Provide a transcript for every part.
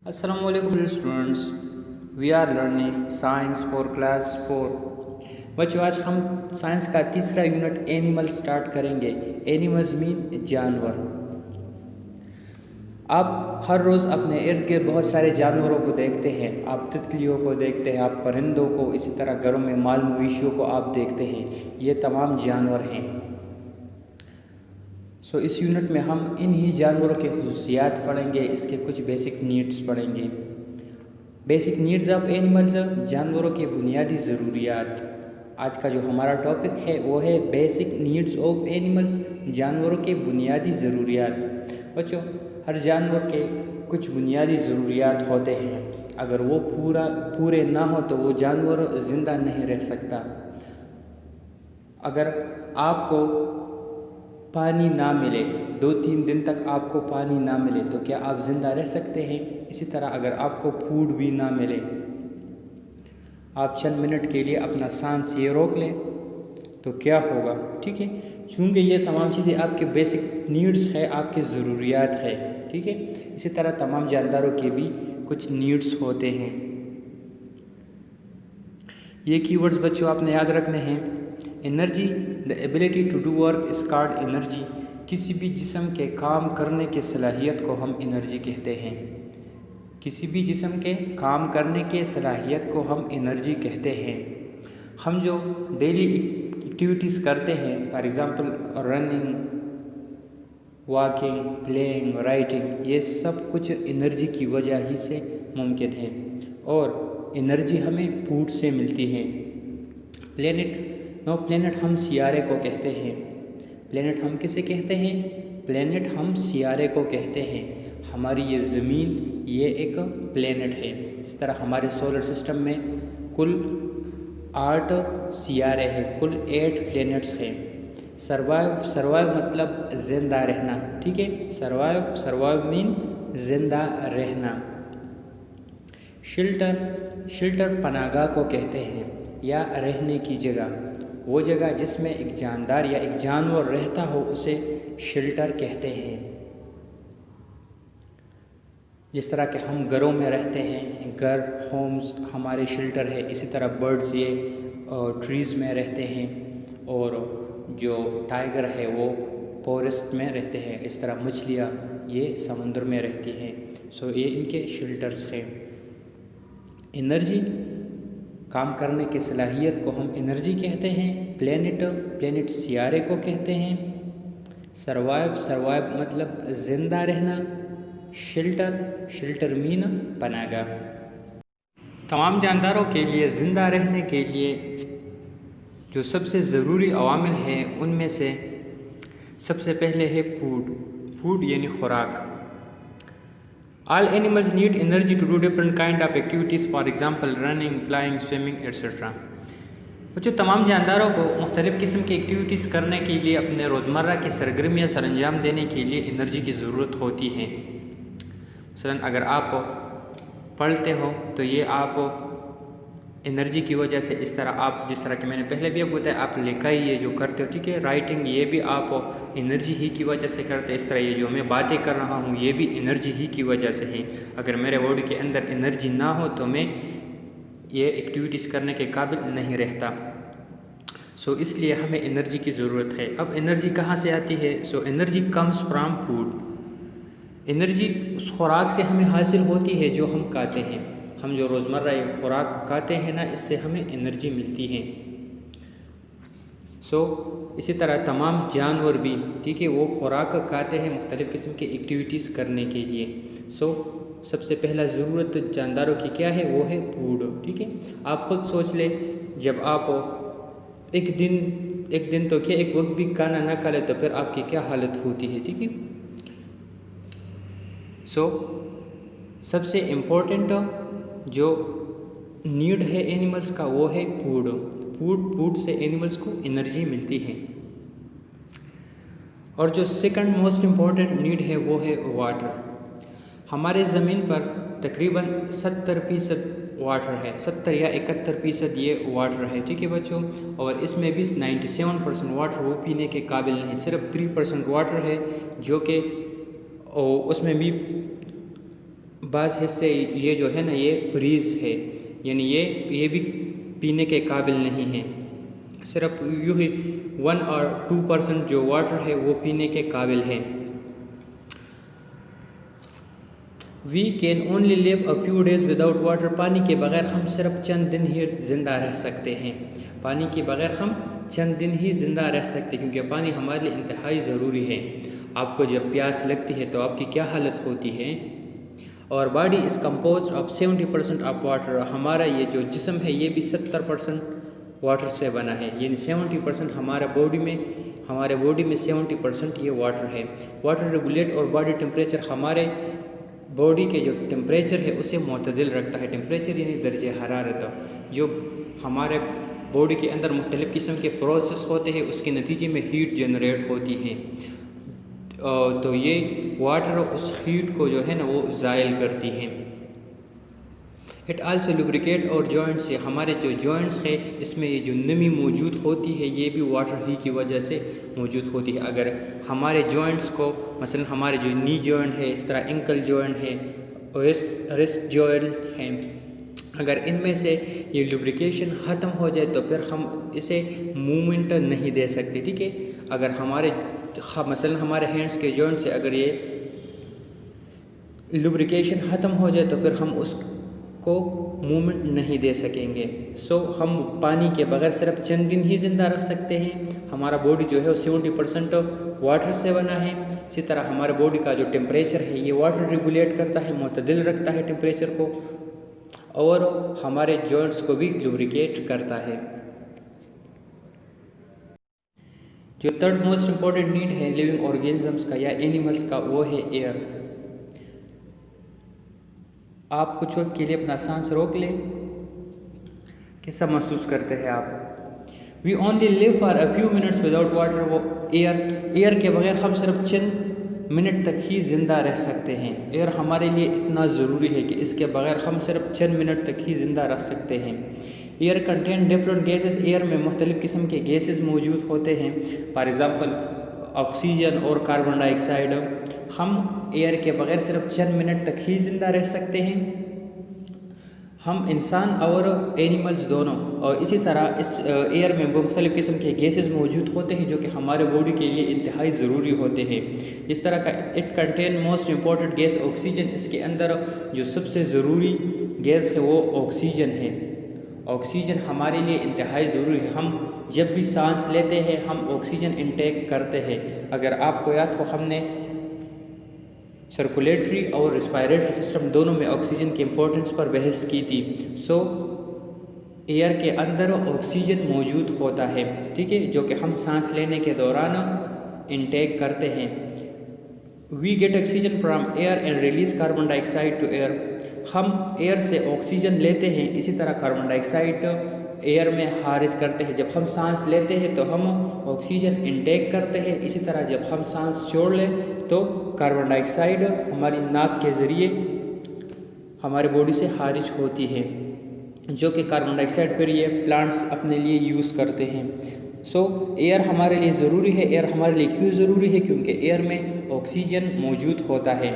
Assalamualaikum dear students, we are learning science for class 4। बच्चों आज हम साइंस का तीसरा यूनिट एनिमल स्टार्ट करेंगे। एनिमल्स मीन जानवर। आप हर रोज़ अपने इर्द गिर्द बहुत सारे जानवरों को देखते हैं। आप तितलियों को देखते हैं, आप परिंदों को, इसी तरह घरों में माल मवेशियों को आप देखते हैं। ये तमाम जानवर हैं। इस यूनिट में हम इन्हीं जानवरों के खुसूसियात पढ़ेंगे, इसके कुछ बेसिक नीड्स पढ़ेंगे। बेसिक नीड्स ऑफ एनिमल्स, जानवरों के बुनियादी ज़रूरियात। आज का जो हमारा टॉपिक है वो है बेसिक नीड्स ऑफ एनिमल्स, जानवरों के बुनियादी ज़रूरियात। बच्चों, हर जानवर के कुछ बुनियादी ज़रूरियात होते हैं। अगर वो पूरे ना हो तो वो जानवर ज़िंदा नहीं रह सकता। अगर आपको पानी ना मिले, 2-3 दिन तक आपको पानी ना मिले तो क्या आप ज़िंदा रह सकते हैं? इसी तरह अगर आपको फूड भी ना मिले, आप चंद मिनट के लिए अपना सांस ये रोक लें तो क्या होगा? ठीक है, क्योंकि ये तमाम चीज़ें आपके बेसिक नीड्स है, आपकी ज़रूरियात है। ठीक है, इसी तरह तमाम जानदारों के भी कुछ नीड्स होते हैं। ये कीवर्ड्स बच्चों आपने याद रखने हैं। Energy, the ability to do work is called energy. किसी भी जिस्म के काम करने की सलाहियत को हम एनर्जी कहते हैं। किसी भी जिस्म के काम करने के सलाहियत को हम एनर्जी कहते हैं। हम जो डेली एक्टिविटीज़ करते हैं, for example running, walking, playing, writing, ये सब कुछ एनर्जी की वजह ही से मुमकिन है। और एनर्जी हमें फूड से मिलती है। प्लेनेट हम सियारे को कहते हैं। प्लेनेट हम किसे कहते हैं? प्लेनेट हम सियारे को कहते हैं। हमारी ये ज़मीन, ये एक प्लेनेट है। इस तरह हमारे सोलर सिस्टम में कुल 8 सियारे हैं, कुल 8 प्लेनेट्स हैं। सर्वाइव मतलब ज़िंदा रहना। ठीक है, सर्वाइव मीन ज़िंदा रहना। शेल्टर पनाहगाह को कहते हैं, या रहने की जगह। वो जगह जिसमें एक जानदार या एक जानवर रहता हो उसे शेल्टर कहते हैं। जिस तरह के हम घरों में रहते हैं, घर, होम्स हमारे शेल्टर है। इसी तरह बर्ड्स ये ट्रीज़ में रहते हैं, और जो टाइगर है वो फॉरेस्ट में रहते हैं। इस तरह मछलियाँ ये समुद्र में रहती हैं। ये इनके शेल्टर्स हैं। एनर्जी, काम करने की सलाहियत को हम एनर्जी कहते हैं। प्लेनेट सियारे को कहते हैं। सर्वाइव मतलब ज़िंदा रहना। शेल्टर मीन पनाहगाह। तमाम जानदारों के लिए ज़िंदा रहने के लिए जो सबसे ज़रूरी अवामिल हैं उनमें से सबसे पहले है फूड यानी खुराक। All animals need energy to do different kind of activities, for example running, flying, swimming, etc. जो तमाम जानदारों को मुख्तलिफ़ किस्म की एक्टिविटीज़ करने के लिए, अपने रोज़मर्रा की सरगर्मियाँ सर अंजाम देने के लिए एनर्जी की ज़रूरत होती है। मसलन अगर आप पढ़ते हो तो ये आप एनर्जी की वजह से, इस तरह आप, जिस तरह कि मैंने पहले भी आपको बताया, आप लिखाई ये जो करते हो, ठीक है, राइटिंग, ये भी आप एनर्जी ही की वजह से करते हैं। इस तरह ये जो मैं बातें कर रहा हूँ ये भी एनर्जी ही की वजह से है। अगर मेरे बॉडी के अंदर एनर्जी ना हो तो मैं ये एक्टिविटीज़ करने के काबिल नहीं रहता। इसलिए हमें एनर्जी की ज़रूरत है। अब एनर्जी कहाँ से आती है? Energy comes from food. Energy उस खुराक से हमें हासिल होती है जो हम खाते हैं। हम जो रोज़मर्रा ये खुराक खाते हैं ना, इससे हमें एनर्जी मिलती है। इसी तरह तमाम जानवर भी, ठीक है, वो खुराक खाते हैं मुख्तलिफ़ किस्म की एक्टिविटीज़ करने के लिए। सबसे पहला ज़रूरत जानदारों की क्या है? वो है फूड। ठीक है, आप ख़ुद सोच लें, जब आप एक दिन तो क्या, एक वक्त भी खाना ना खा ले तो फिर आपकी क्या हालत होती है? ठीक है, सबसे इम्पोर्टेंट जो नीड है एनिमल्स का वो है फूड से एनिमल्स को एनर्जी मिलती है। और जो सेकंड मोस्ट इम्पॉर्टेंट नीड है वो है वाटर। हमारे ज़मीन पर तकरीबन 70% वाटर है, 70 या 71% ये वाटर है। ठीक है बच्चों, और इसमें भी 97% वाटर वो पीने के काबिल नहीं, सिर्फ 3% वाटर है जो कि उसमें भी बाज़ हिस्से ये जो है ना ये फ्रीज़ है, यानी ये भी पीने के काबिल नहीं है। सिर्फ यूँ ही 1 और 2% जो वाटर है वो पीने के काबिल है। We can only live a few days without water. पानी के बगैर हम सिर्फ चंद दिन ही ज़िंदा रह सकते हैं। पानी के बगैर हम चंद दिन ही ज़िंदा रह सकते हैं, क्योंकि पानी हमारे लिए इंतहाई ज़रूरी है। आपको जब प्यास लगती है तो आपकी क्या हालत होती है। और body is compose of 70% of water. हमारा ये जो जिस्म है ये भी 70% वाटर से बना है, यानी 70% हमारे बॉडी में 70% ये वाटर है। वाटर रेगुलेट और बॉडी टेम्परेचर, हमारे बॉडी के जो टेम्परेचर है उसे मुतदिल रखता है। टेम्परेचर यानी दर्जे हरारत, जो हमारे बॉडी के अंदर मुख्तलिफ़ किस्म के प्रोसेस होते हैं उसके नतीजे में हीट जनरेट होती है। तो ये वाटर उस हीट को जो है ना वो ज़ायल करती है। इट आल्सो लुब्रिकेट और जॉइंट्स है, हमारे जो जॉइंट्स है इसमें ये जो नमी मौजूद होती है ये भी वाटर ही की वजह से मौजूद होती है। अगर हमारे जॉइंट्स को मसलन हमारे जो नी जॉइंट है, इस तरह एंकल जॉइंट है, रिस्ट जॉइंट है, अगर इनमें से ये लुब्रिकेशन ख़त्म हो जाए तो फिर हम इसे मूवमेंट नहीं दे सकते। ठीक है, अगर मसलन हमारे हैंड्स के जॉइंट से अगर ये लुब्रिकेशन ख़त्म हो जाए तो फिर हम उसको मूवमेंट नहीं दे सकेंगे। हम पानी के बगैर सिर्फ चंद दिन ही ज़िंदा रह सकते हैं। हमारा बॉडी जो है वो 70% वाटर से बना है। इसी तरह हमारे बॉडी का जो टेम्परेचर है ये वाटर रेगुलेट करता है, मुतदिल रखता है टेम्परेचर को, और हमारे जॉइंट्स को भी लुब्रिकेट करता है। जो थर्ड मोस्ट इम्पॉर्टेंट नीड है लिविंग ऑर्गेनिजम्स का या एनिमल्स का वो है एयर। आप कुछ वक्त के लिए अपना सांस रोक लें, कैसा महसूस करते हैं आप। We only live for a few minutes without water. वो एयर के बगैर हम सिर्फ चंद मिनट तक ही ज़िंदा रह सकते हैं। एयर हमारे लिए इतना ज़रूरी है कि इसके बगैर हम सिर्फ चंद मिनट तक ही ज़िंदा रह सकते हैं। Air contain different gases. Air में मुख्तलिफ़ किस्म के गैसेस मौजूद होते हैं, फॉर एग्ज़ाम्पल ऑक्सीजन और कार्बन डाइऑक्साइड। हम एयर के बगैर सिर्फ चंद मिनट तक ही ज़िंदा रह सकते हैं, हम इंसान और एनिमल्स दोनों। और इसी तरह इस एयर में मुख्तलिफ़ किस्म के गैसेस मौजूद होते हैं जो कि हमारे बॉडी के लिए इंतहाई ज़रूरी होते हैं। इस तरह का it contain most important gas oxygen. इसके अंदर जो सबसे ज़रूरी गैस है वो ऑक्सीजन है। ऑक्सीजन हमारे लिए इंतहाई ज़रूरी है। हम जब भी सांस लेते हैं हम ऑक्सीजन इंटेक करते हैं। अगर आपको याद हो हमने सर्कुलेटरी और रिस्पायरेटरी सिस्टम दोनों में ऑक्सीजन के इम्पोर्टेंस पर बहस की थी। एयर के अंदर ऑक्सीजन मौजूद होता है, ठीक है, जो कि हम सांस लेने के दौरान इंटेक करते हैं। We get oxygen from air and release carbon dioxide to air. हम एयर से ऑक्सीजन लेते हैं, इसी तरह कार्बन डाइऑक्साइड एयर में खारिज करते हैं। जब हम सांस लेते हैं तो हम ऑक्सीजन इंटेक करते हैं, इसी तरह जब हम सांस छोड़ लें तो कार्बन डाइऑक्साइड हमारी नाक के ज़रिए हमारे बॉडी से खारिज होती है, जो कि कार्बन डाइऑक्साइड फिर ये प्लांट्स अपने लिए यूज़ करते हैं। एयर हमारे लिए ज़रूरी है। एयर हमारे लिए क्यों ज़रूरी है? क्योंकि एयर में ऑक्सीजन मौजूद होता है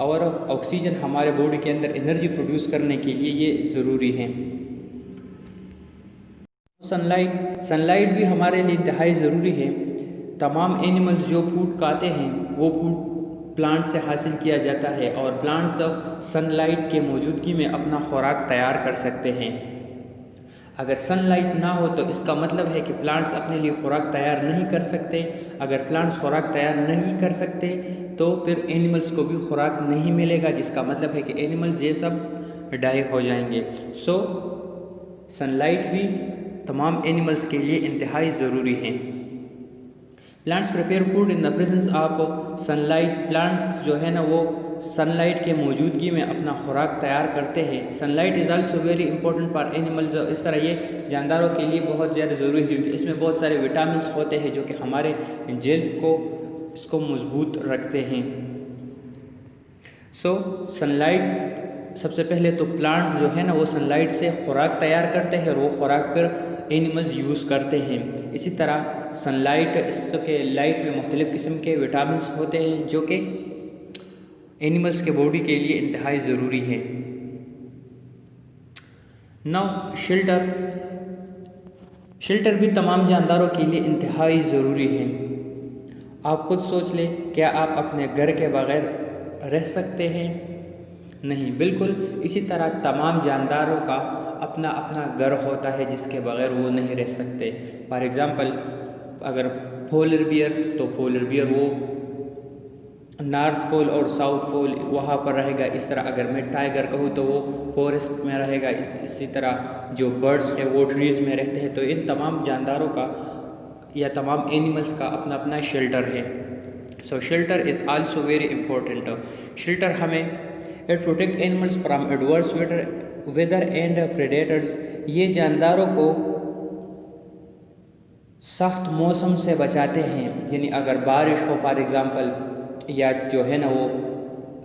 और ऑक्सीजन हमारे बॉडी के अंदर एनर्जी प्रोड्यूस करने के लिए ये ज़रूरी है। सनलाइट भी हमारे लिए इंतहाई ज़रूरी है। तमाम एनिमल्स जो फूड खाते हैं वो फूड प्लांट से हासिल किया जाता है और प्लांट्स सनलाइट के मौजूदगी में अपना खुराक तैयार कर सकते हैं। अगर सनलाइट ना हो तो इसका मतलब है कि प्लांट्स अपने लिए खुराक तैयार नहीं कर सकते। अगर प्लांट्स खुराक तैयार नहीं कर सकते तो फिर एनिमल्स को भी खुराक नहीं मिलेगा, जिसका मतलब है कि एनिमल्स ये सब डाई हो जाएंगे। सनलाइट भी तमाम एनिमल्स के लिए इंतहाई ज़रूरी है। Plants prepare food in the presence of sunlight. Plants जो है ना वो सनलाइट के मौजूदगी में अपना खुराक तैयार करते हैं। Sunlight is also very important for animals. इस तरह ये जानदारों के लिए बहुत ज़्यादा ज़रूरी है क्योंकि इसमें बहुत सारे विटामिन्स होते हैं जो कि हमारे जल्द को इसको मजबूत रखते हैं। सनलाइट सबसे पहले तो प्लांट्स जो है ना वो सनलाइट से खुराक तैयार करते हैं और वो खुराक फिर एनिमल्स यूज़ करते हैं। इसी तरह सनलाइट इसके लाइट में मुख्तलिफ़ किस्म के विटामिन्स होते हैं जो कि एनिमल्स के बॉडी के लिए इंतहाई ज़रूरी है। नाउ शेल्टर भी तमाम जानदारों के लिए इंतहाई ज़रूरी है। आप खुद सोच लें, क्या आप अपने घर के बगैर रह सकते हैं? नहीं, बिल्कुल। इसी तरह तमाम जानदारों का अपना अपना घर होता है जिसके बगैर वो नहीं रह सकते। फॉर एग्ज़ाम्पल, अगर पोलर बियर, तो पोलर बियर वो नॉर्थ पोल और साउथ पोल वहाँ पर रहेगा। इस तरह अगर मैं टाइगर कहूँ तो वो फॉरेस्ट में रहेगा। इसी तरह जो बर्ड्स हैं वो ट्रीज़ में रहते हैं। तो इन तमाम जानदारों का या तमाम एनिमल्स का अपना अपना शेल्टर है। So shelter is also very important. Shelter हमें it protect animals from adverse weather and predators. ये जानदारों को सख्त मौसम से बचाते हैं, यानी अगर बारिश हो फॉर एग्ज़ाम्पल, या जो है ना वो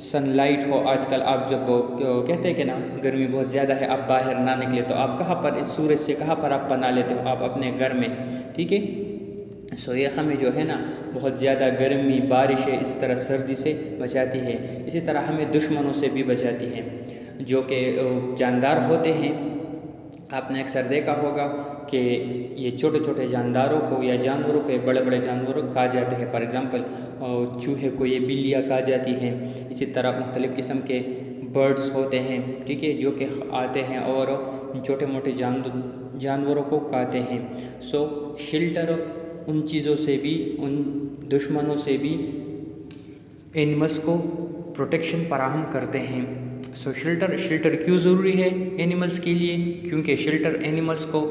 सनलाइट हो। आजकल आप जब कहते हैं कि ना गर्मी बहुत ज़्यादा है, आप बाहर ना निकले, तो आप कहाँ पर सूरज से कहाँ पर आप बना लेते हो? आप अपने घर में, ठीक है। सो ये हमें जो है ना बहुत ज़्यादा गर्मी, बारिश है, इसी तरह सर्दी से बचाती है। इसी तरह हमें दुश्मनों से भी बचाती है जो कि जानदार होते हैं। आपने अक्सर देखा होगा कि ये छोटे छोटे जानदारों को या जानवरों को बड़े बड़े जानवरों को खा जाते हैं। फॉर एग्ज़ाम्पल, चूहे को ये बिल्लियाँ खा जाती हैं। इसी तरह मुख्तलिफ़ किस्म के बर्ड्स होते हैं, ठीक है, जो कि आते हैं और छोटे मोटे जानवरों को खाते हैं। सो शेल्टर उन चीज़ों से भी, उन दुश्मनों से भी एनिमल्स को प्रोटेक्शन फराहम करते हैं। सो शेल्टर क्यों ज़रूरी है एनिमल्स के लिए? क्योंकि शेल्टर एनिमल्स को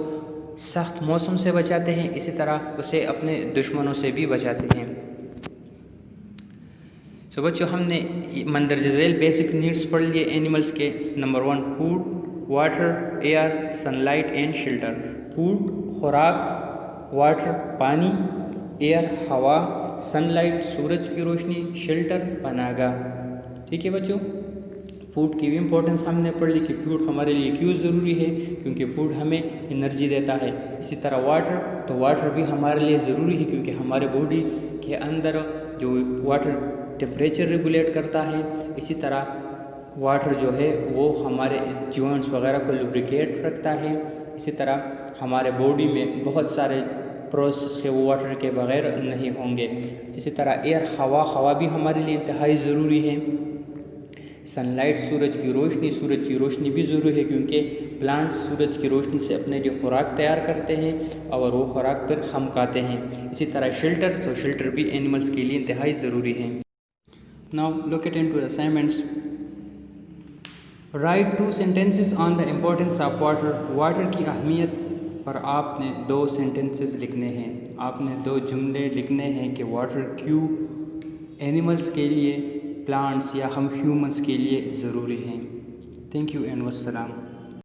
सख्त मौसम से बचाते हैं, इसी तरह उसे अपने दुश्मनों से भी बचाते हैं। सो बच्चों, हमने मंदरजा झैल बेसिक नीड्स पढ़ लिए एनिमल्स के। Number 1 food, water, air, sunlight and shelter. Food खुराक, वाटर पानी, एयर हवा, सनलाइट सूरज की रोशनी, शेल्टर पनाहगाह। ठीक है बच्चों, फूड की भी इम्पोर्टेंस हमने पढ़ ली कि फूड हमारे लिए क्यों ज़रूरी है, क्योंकि फूड हमें एनर्जी देता है। इसी तरह वाटर, तो वाटर भी हमारे लिए ज़रूरी है क्योंकि हमारे बॉडी के अंदर जो वाटर टेम्परेचर रेगुलेट करता है। इसी तरह वाटर जो है वो हमारे जॉइंट्स वगैरह को लुब्रिकेट रखता है। इसी तरह हमारे बॉडी में बहुत सारे प्रोसेस के वो वाटर के बगैर नहीं होंगे। इसी तरह एयर हवा भी हमारे लिए इंतहाई ज़रूरी है। सनलाइट सूरज की रोशनी भी ज़रूरी है क्योंकि प्लांट्स सूरज की रोशनी से अपने लिए खुराक तैयार करते हैं और वो खुराक फिर हम खाते हैं। इसी तरह शेल्टर, तो शेल्टर भी एनिमल्स के लिए इंतहाई ज़रूरी है। Now look it into the assignments. Right 2 sentences on the importance of water. Water की अहमियत पर आपने 2 सेंटेंसेस लिखने हैं। आपने 2 जुमले लिखने हैं कि वाटर क्यों एनिमल्स के लिए, प्लांट्स या हम ह्यूमंस के लिए ज़रूरी हैं। Thank you and वस्सलाम।